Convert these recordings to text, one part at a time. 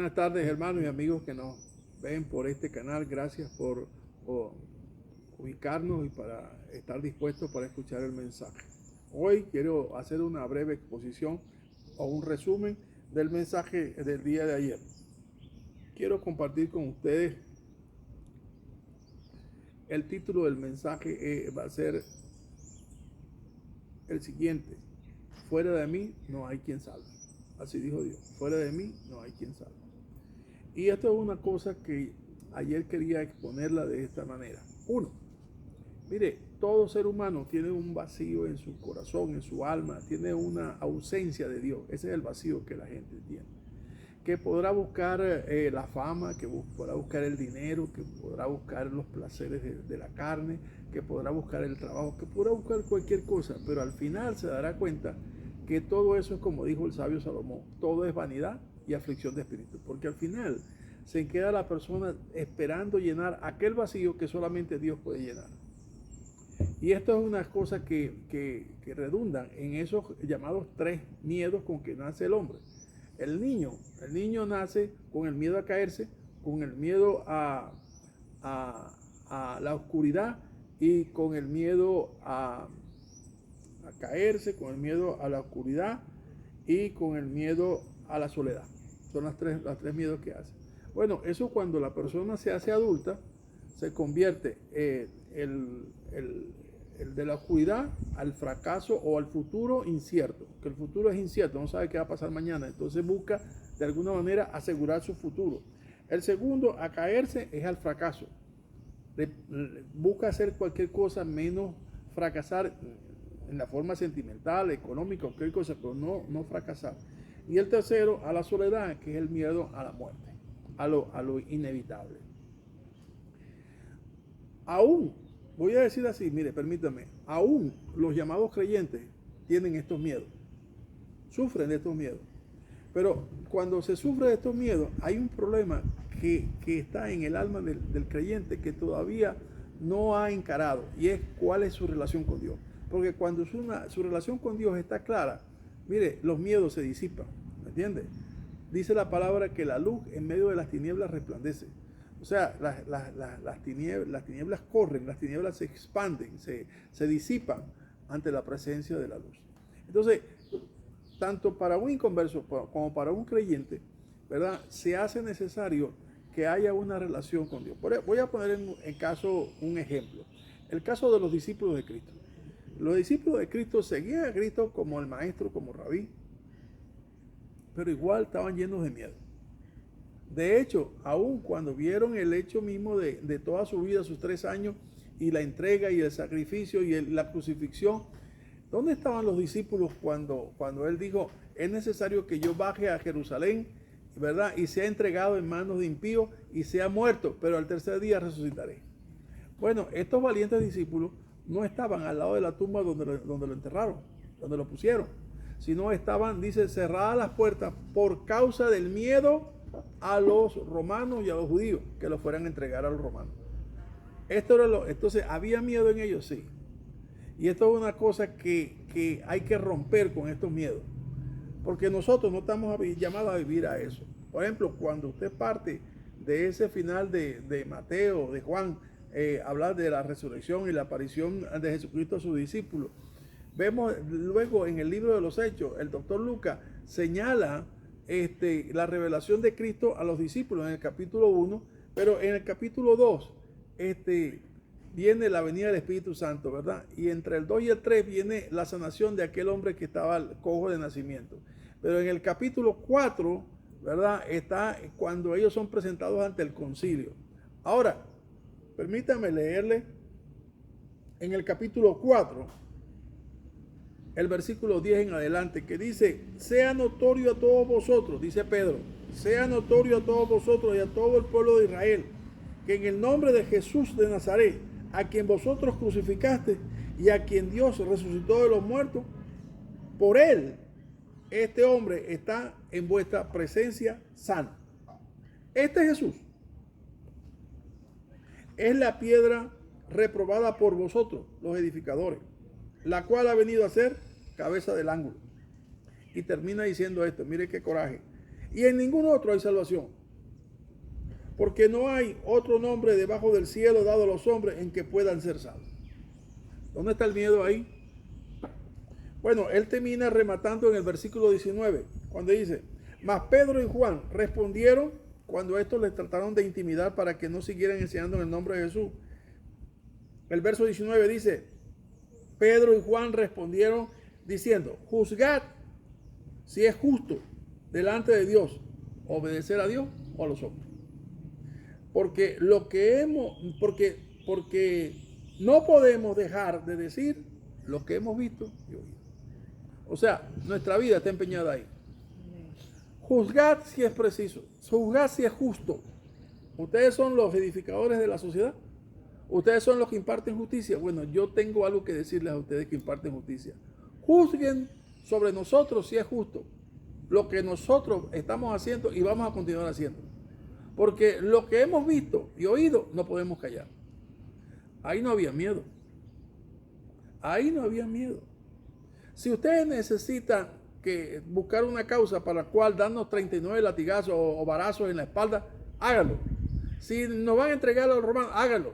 Buenas tardes, hermanos y amigos que nos ven por este canal. Gracias por ubicarnos y para estar dispuestos para escuchar el mensaje. Hoy quiero hacer una breve exposición o un resumen del mensaje del día de ayer. Quiero compartir con ustedes el título del mensaje. Va a ser el siguiente: fuera de mí no hay quien salve. Así dijo Dios: fuera de mí no hay quien salve. Y esto es una cosa que ayer quería exponerla de esta manera. Uno, mire, todo ser humano tiene un vacío en su corazón, en su alma, tiene una ausencia de Dios. Ese es el vacío que la gente tiene. Que podrá buscar la fama, que podrá buscar el dinero, que podrá buscar los placeres de la carne, que podrá buscar el trabajo, que podrá buscar cualquier cosa, pero al final se dará cuenta que todo eso es como dijo el sabio Salomón: todo es vanidad y aflicción de espíritu, porque al final se queda la persona esperando llenar aquel vacío que solamente Dios puede llenar. Y esto es una cosa que redundan en esos llamados tres miedos con que nace el hombre. El niño nace con el miedo a caerse, con el miedo a la oscuridad y con el miedo a caerse, con el miedo a la oscuridad y con el miedo a la soledad. Son los tres miedos que hace. Bueno, eso cuando la persona se hace adulta, se convierte el de la oscuridad al fracaso o al futuro incierto, que el futuro es incierto, no sabe qué va a pasar mañana, entonces busca de alguna manera asegurar su futuro. El segundo a caerse es al fracaso, busca hacer cualquier cosa menos fracasar en la forma sentimental, económica, cualquier cosa, pero no fracasar. Y el tercero a la soledad, que es el miedo a la muerte, a lo inevitable. Aún, voy a decir así, mire, permítame, aún los llamados creyentes tienen estos miedos, sufren de estos miedos. Pero cuando se sufre de estos miedos, hay un problema que está en el alma del creyente que todavía no ha encarado, y es cuál es su relación con Dios. Porque cuando su relación con Dios está clara, mire, los miedos se disipan, ¿me entiende? Dice la palabra que la luz en medio de las tinieblas resplandece. O sea, las tinieblas corren, las tinieblas se expanden, se disipan ante la presencia de la luz. Entonces, tanto para un inconverso como para un creyente, ¿verdad?, se hace necesario que haya una relación con Dios. Voy a poner en caso un ejemplo. El caso de los discípulos de Cristo. Los discípulos de Cristo seguían a Cristo como el maestro, como rabí, pero igual estaban llenos de miedo. De hecho, aun cuando vieron el hecho mismo de toda su vida, sus 3 años, y la entrega y el sacrificio y la crucifixión, ¿dónde estaban los discípulos cuando él dijo: es necesario que yo baje a Jerusalén, ¿verdad?, y sea entregado en manos de impíos y sea muerto, pero al tercer día resucitaré? Bueno, estos valientes discípulos no estaban al lado de la tumba donde lo enterraron, donde lo pusieron, sino estaban, dice, cerradas las puertas por causa del miedo a los romanos y a los judíos que los fueran a entregar a los romanos. Entonces, ¿había miedo en ellos? Sí. Y esto es una cosa que hay que romper con estos miedos, porque nosotros no estamos llamados a vivir a eso. Por ejemplo, cuando usted parte de ese final de Mateo, de Juan, hablar de la resurrección y la aparición de Jesucristo a sus discípulos, vemos luego en el libro de los Hechos, el doctor Lucas señala la revelación de Cristo a los discípulos en el capítulo 1, pero en el capítulo 2 viene la venida del Espíritu Santo, ¿verdad? Y entre el 2 y el 3 viene la sanación de aquel hombre que estaba cojo de nacimiento. Pero en el capítulo 4, ¿verdad?, está cuando ellos son presentados ante el concilio. Ahora, permítame leerle en el capítulo 4, el versículo 10 en adelante, que dice: sea notorio a todos vosotros, dice Pedro, sea notorio a todos vosotros y a todo el pueblo de Israel, que en el nombre de Jesús de Nazaret, a quien vosotros crucificaste y a quien Dios resucitó de los muertos, por él, este hombre está en vuestra presencia sano. Este Jesús es la piedra reprobada por vosotros, los edificadores, la cual ha venido a ser cabeza del ángulo. Y termina diciendo esto, mire qué coraje: y en ningún otro hay salvación, porque no hay otro nombre debajo del cielo dado a los hombres en que puedan ser salvos. ¿Dónde está el miedo ahí? Bueno, él termina rematando en el versículo 19, cuando dice, mas Pedro y Juan respondieron cuando estos les trataron de intimidar para que no siguieran enseñando en el nombre de Jesús. El verso 19 dice, Pedro y Juan respondieron diciendo, juzgad si es justo delante de Dios obedecer a Dios o a los hombres. Porque porque no podemos dejar de decir lo que hemos visto y oído. O sea, nuestra vida está empeñada ahí. Juzgad si es preciso, juzgad si es justo. Ustedes son los edificadores de la sociedad. Ustedes son los que imparten justicia. Bueno, yo tengo algo que decirles a ustedes que imparten justicia. Juzguen sobre nosotros si es justo lo que nosotros estamos haciendo y vamos a continuar haciendo. Porque lo que hemos visto y oído no podemos callar. Ahí no había miedo. Ahí no había miedo. Si ustedes necesitan buscar una causa para la cual darnos 39 latigazos o varazos en la espalda, háganlo. Si nos van a entregar a los romanos, háganlo.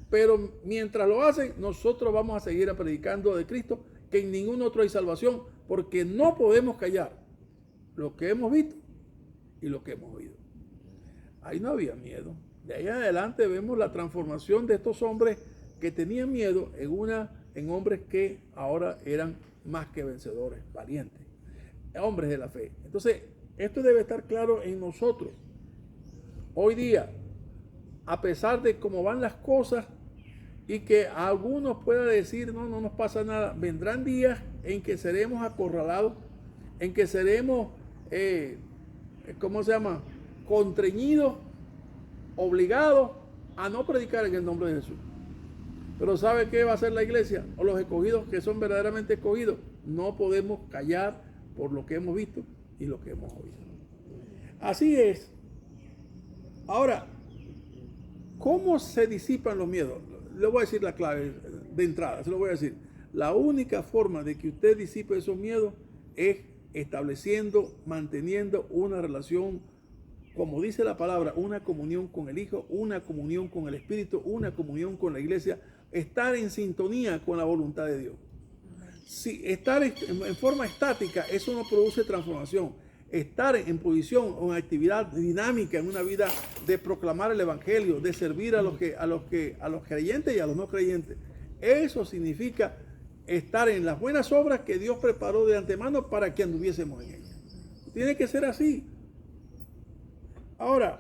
Pero mientras lo hacen, nosotros vamos a seguir predicando de Cristo, que en ningún otro hay salvación, porque no podemos callar lo que hemos visto y lo que hemos oído. Ahí no había miedo. De ahí en adelante vemos la transformación de estos hombres que tenían miedo en hombres que ahora eran más que vencedores, valientes, hombres de la fe. Entonces, esto debe estar claro en nosotros. Hoy día, a pesar de cómo van las cosas y que a algunos pueda decir, no nos pasa nada, vendrán días en que seremos acorralados, en que seremos, constreñidos, obligados a no predicar en el nombre de Jesús. Pero ¿sabe qué va a hacer la iglesia? O los escogidos que son verdaderamente escogidos. No podemos callar por lo que hemos visto y lo que hemos oído. Así es. Ahora, ¿cómo se disipan los miedos? Le voy a decir la clave de entrada, se lo voy a decir. La única forma de que usted disipe esos miedos es estableciendo, manteniendo una relación, como dice la palabra, una comunión con el Hijo, una comunión con el Espíritu, una comunión con la iglesia, estar en sintonía con la voluntad de Dios. Si estar en forma estática, eso no produce transformación. Estar en posición o en actividad dinámica en una vida de proclamar el evangelio, de servir a los creyentes y a los no creyentes, eso significa estar en las buenas obras que Dios preparó de antemano para que anduviésemos en ellas. Tiene que ser así. Ahora,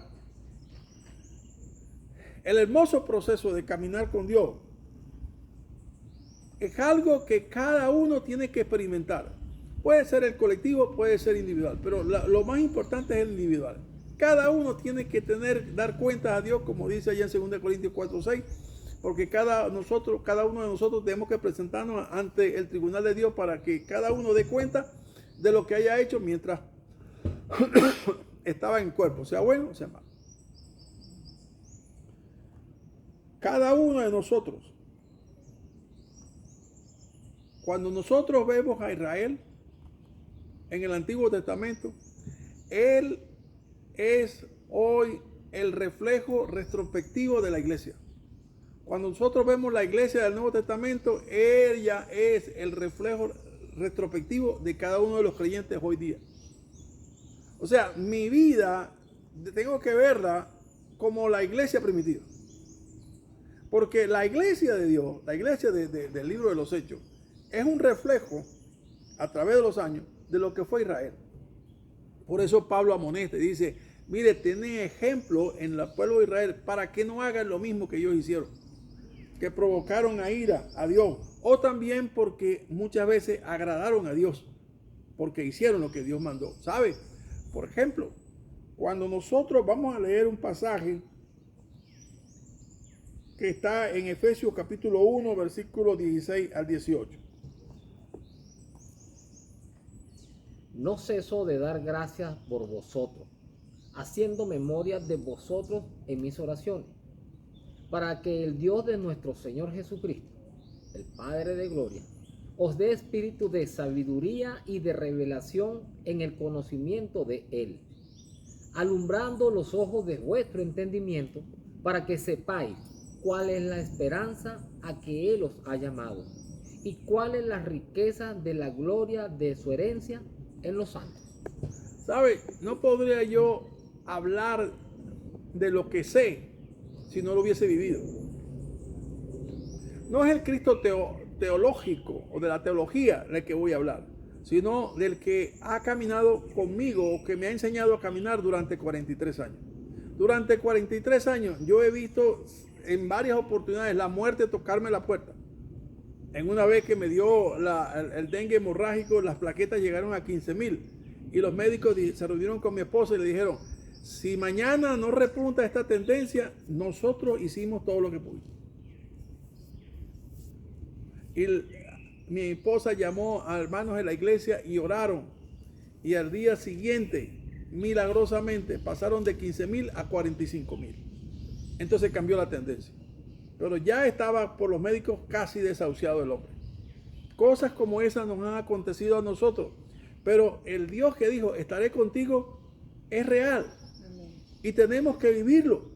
el hermoso proceso de caminar con Dios es algo que cada uno tiene que experimentar. Puede ser el colectivo, puede ser individual, pero lo más importante es el individual. Cada uno tiene que dar cuentas a Dios, como dice allá en 2 Corintios 4:6, porque cada uno de nosotros tenemos que presentarnos ante el tribunal de Dios para que cada uno dé cuenta de lo que haya hecho mientras estaba en el cuerpo, sea bueno o sea malo. Cada uno de nosotros, cuando nosotros vemos a Israel en el Antiguo Testamento, él es hoy el reflejo retrospectivo de la iglesia. Cuando nosotros vemos la iglesia del Nuevo Testamento, ella es el reflejo retrospectivo de cada uno de los creyentes hoy día. O sea, mi vida tengo que verla como la iglesia primitiva. Porque la iglesia de Dios, la iglesia del libro de los Hechos, es un reflejo a través de los años de lo que fue Israel. Por eso Pablo amonesta y dice, mire, tiene ejemplo en el pueblo de Israel para que no hagan lo mismo que ellos hicieron, que provocaron a ira a Dios, o también porque muchas veces agradaron a Dios, porque hicieron lo que Dios mandó. ¿Sabe? Por ejemplo, cuando nosotros vamos a leer un pasaje que está en Efesios capítulo 1, versículos 16 al 18. No ceso de dar gracias por vosotros, haciendo memoria de vosotros en mis oraciones, para que el Dios de nuestro Señor Jesucristo, el Padre de gloria, os dé espíritu de sabiduría y de revelación en el conocimiento de Él, alumbrando los ojos de vuestro entendimiento, para que sepáis cuál es la esperanza a que Él os ha llamado, y cuál es la riqueza de la gloria de su herencia en los santos. ¿Sabe? No podría yo hablar de lo que sé si no lo hubiese vivido. No es el Cristo teológico o de la teología del que voy a hablar, sino del que ha caminado conmigo o que me ha enseñado a caminar durante 43 años. Durante 43 años yo he visto en varias oportunidades la muerte tocarme la puerta. En una vez que me dio el dengue hemorrágico, las plaquetas llegaron a 15,000 y los médicos se reunieron con mi esposa y le dijeron: si mañana no repunta esta tendencia, nosotros hicimos todo lo que pudimos. Y mi esposa llamó a hermanos de la iglesia y oraron. Y al día siguiente, milagrosamente, pasaron de 15,000 a 45,000. Entonces cambió la tendencia. Pero ya estaba por los médicos casi desahuciado el hombre. Cosas como esas nos han acontecido a nosotros. Pero el Dios que dijo, estaré contigo, es real. Y tenemos que vivirlo.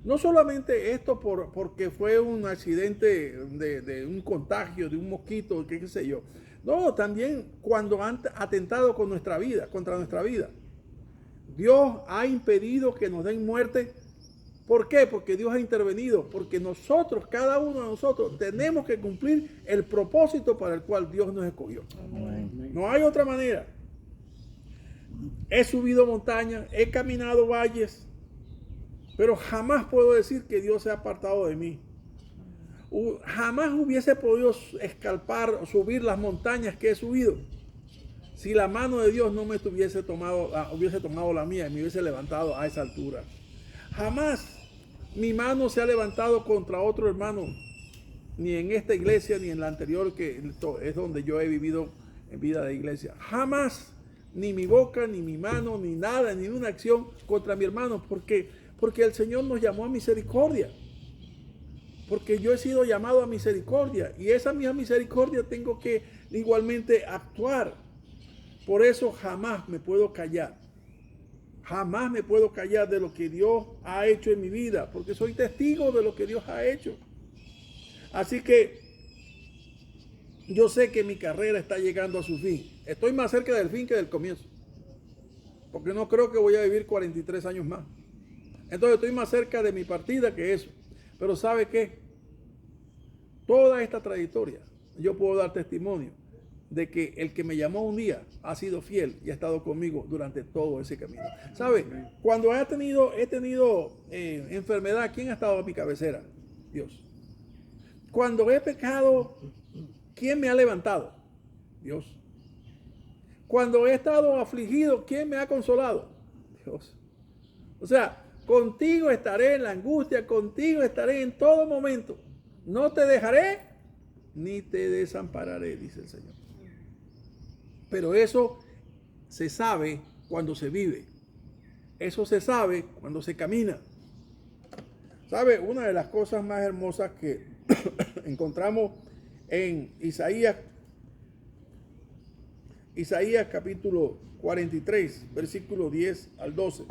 No solamente esto porque fue un accidente de un contagio, de un mosquito, qué sé yo. No, también cuando han atentado con nuestra vida, contra nuestra vida. Dios ha impedido que nos den muerte. ¿Por qué? Porque Dios ha intervenido. Porque nosotros, cada uno de nosotros, tenemos que cumplir el propósito para el cual Dios nos escogió. Amén. No hay otra manera. He subido montañas, he caminado valles, pero jamás puedo decir que Dios se ha apartado de mí. Jamás hubiese podido escalpar o subir las montañas que he subido si la mano de Dios no me hubiese tomado la mía y me hubiese levantado a esa altura. Jamás mi mano se ha levantado contra otro hermano, ni en esta iglesia ni en la anterior, que es donde yo he vivido en vida de iglesia. Jamás, ni mi boca, ni mi mano, ni nada, ni una acción contra mi hermano, porque el Señor nos llamó a misericordia. Porque yo he sido llamado a misericordia y esa misma misericordia tengo que igualmente actuar. Por eso jamás me puedo callar. Jamás me puedo callar de lo que Dios ha hecho en mi vida, porque soy testigo de lo que Dios ha hecho. Así que yo sé que mi carrera está llegando a su fin. Estoy más cerca del fin que del comienzo, porque no creo que voy a vivir 43 años más. Entonces estoy más cerca de mi partida que eso. Pero ¿sabe qué? Toda esta trayectoria, yo puedo dar testimonio de que el que me llamó un día ha sido fiel y ha estado conmigo durante todo ese camino. ¿Sabe? Cuando he tenido enfermedad, ¿quién ha estado a mi cabecera? Dios. Cuando he pecado, ¿quién me ha levantado? Dios. Cuando he estado afligido, ¿quién me ha consolado? Dios. O sea, contigo estaré en la angustia, contigo estaré en todo momento. No te dejaré ni te desampararé, dice el Señor. Pero eso se sabe cuando se vive. Eso se sabe cuando se camina. ¿Sabe? Una de las cosas más hermosas que encontramos en Isaías capítulo 43, versículo 10 al 12.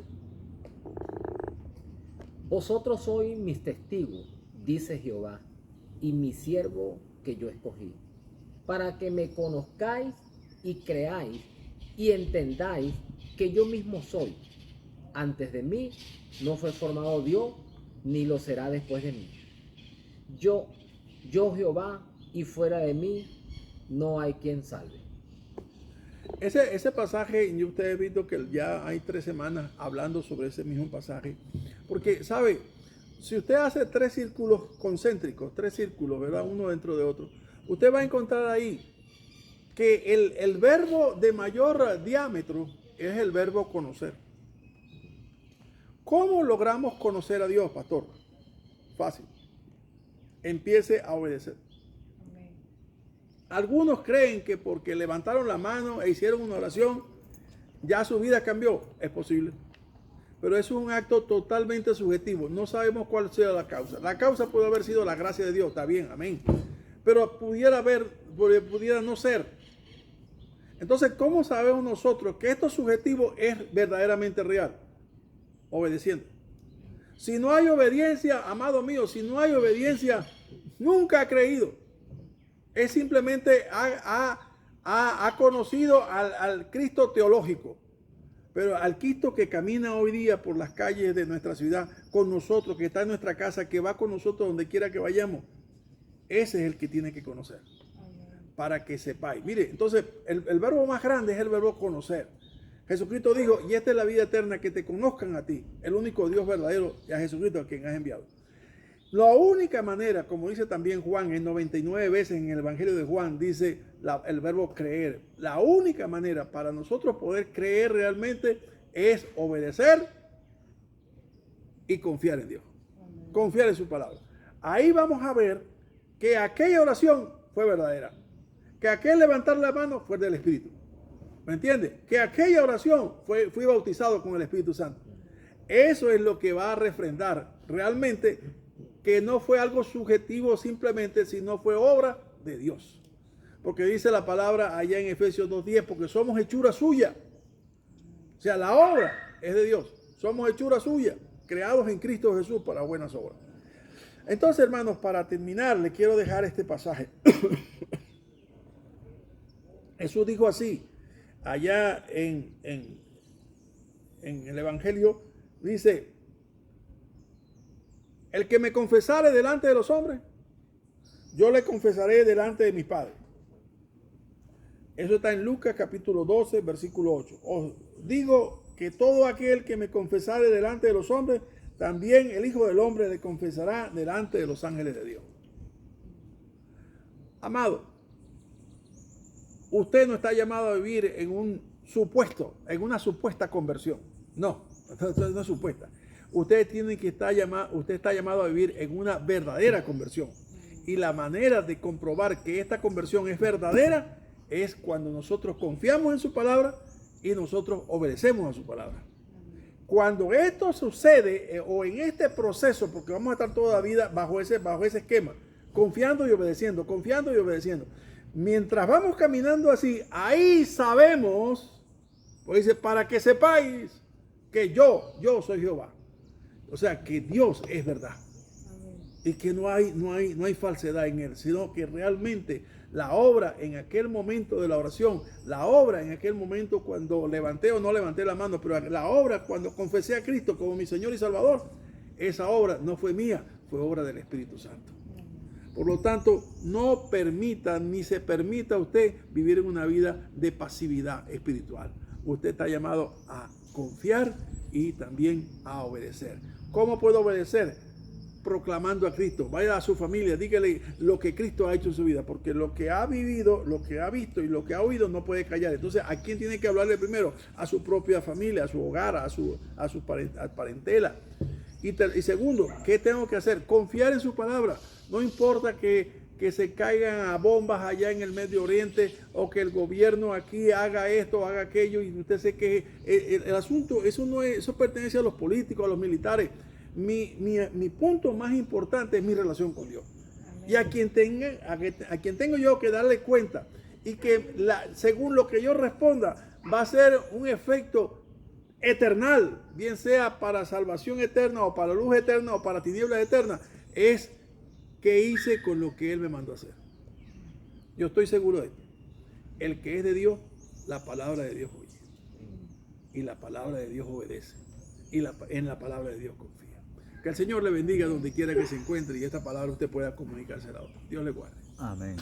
Vosotros sois mis testigos, dice Jehová, y mi siervo que yo escogí, para que me conozcáis y creáis y entendáis que yo mismo soy. Antes de mí no fue formado Dios, ni lo será después de mí. Yo Jehová, y fuera de mí no hay quien salve. Ese pasaje, y ustedes han visto que ya hay 3 semanas hablando sobre ese mismo pasaje. Porque, ¿sabe? Si usted hace 3 círculos concéntricos, 3 círculos, ¿verdad? Uno dentro de otro, usted va a encontrar ahí que el verbo de mayor diámetro es el verbo conocer. ¿Cómo logramos conocer a Dios, pastor? Fácil. Empiece a obedecer. Algunos creen que porque levantaron la mano e hicieron una oración, ya su vida cambió. Es posible. Pero es un acto totalmente subjetivo. No sabemos cuál sea la causa. La causa puede haber sido la gracia de Dios. Está bien, amén. Pero pudiera no ser. Entonces, ¿cómo sabemos nosotros que esto subjetivo es verdaderamente real? obedeciendo. Si no hay obediencia, amado mío, si no hay obediencia, nunca ha creído. Es simplemente ha conocido al Cristo teológico. Pero al Cristo que camina hoy día por las calles de nuestra ciudad con nosotros, que está en nuestra casa, que va con nosotros donde quiera que vayamos, ese es el que tiene que conocer. Para que sepáis. Mire, entonces el verbo más grande es el verbo conocer. Jesucristo dijo, y esta es la vida eterna, que te conozcan a ti, el único Dios verdadero, y a Jesucristo a quien has enviado. La única manera, como dice también Juan, en 99 veces en el Evangelio de Juan, dice el verbo creer. La única manera para nosotros poder creer realmente es obedecer y confiar en Dios. Confiar en su palabra. Ahí vamos a ver que aquella oración fue verdadera. Que aquel levantar la mano fue del Espíritu. ¿Me entiende? Que aquella oración fui bautizado con el Espíritu Santo. Eso es lo que va a refrendar realmente que no fue algo subjetivo simplemente, sino fue obra de Dios. Porque dice la palabra allá en Efesios 2:10, porque somos hechura suya. O sea, la obra es de Dios. Somos hechura suya, creados en Cristo Jesús para buenas obras. Entonces, hermanos, para terminar, le quiero dejar este pasaje. Jesús dijo así, allá en el Evangelio, dice, el que me confesare delante de los hombres, yo le confesaré delante de mi Padre. Eso está en Lucas capítulo 12, versículo 8. Os digo que todo aquel que me confesare delante de los hombres, también el Hijo del Hombre le confesará delante de los ángeles de Dios. Amado, usted no está llamado a vivir en una supuesta conversión. No es supuesta. Usted está llamado a vivir en una verdadera conversión. Y la manera de comprobar que esta conversión es verdadera es cuando nosotros confiamos en su palabra y nosotros obedecemos a su palabra. Cuando esto sucede o en este proceso, porque vamos a estar toda la vida bajo ese esquema, confiando y obedeciendo, mientras vamos caminando así, ahí sabemos, pues dice, para que sepáis que yo soy Jehová. O sea, que Dios es verdad. Y que no hay falsedad en él, sino que realmente la obra en aquel momento de la oración, la obra en aquel momento cuando levanté o no levanté la mano, pero la obra cuando confesé a Cristo como mi Señor y Salvador, esa obra no fue mía, fue obra del Espíritu Santo. Por lo tanto, no permita ni se permita a usted vivir en una vida de pasividad espiritual. Usted está llamado a confiar y también a obedecer. ¿Cómo puedo obedecer? Proclamando a Cristo. Vaya a su familia, dígale lo que Cristo ha hecho en su vida, porque lo que ha vivido, lo que ha visto y lo que ha oído no puede callar. Entonces, ¿a quién tiene que hablarle primero? A su propia familia, a su hogar, a su parentela. Y segundo, ¿qué tengo que hacer? Confiar en su palabra. No importa que se caigan a bombas allá en el Medio Oriente o que el gobierno aquí haga esto, haga aquello, y usted sé que el asunto, eso pertenece a los políticos, a los militares. Mi punto más importante es mi relación con Dios. Amén. Y a quien tengo yo que darle cuenta y que según lo que yo responda va a ser un efecto eternal, bien sea para salvación eterna o para luz eterna o para tinieblas eternas, es qué hice con lo que Él me mandó a hacer. Yo estoy seguro de esto. El que es de Dios, la palabra de Dios oye. Y la palabra de Dios obedece. Y en la palabra de Dios confía. Que el Señor le bendiga donde quiera que se encuentre y esta palabra usted pueda comunicársela a otros. Dios le guarde. Amén.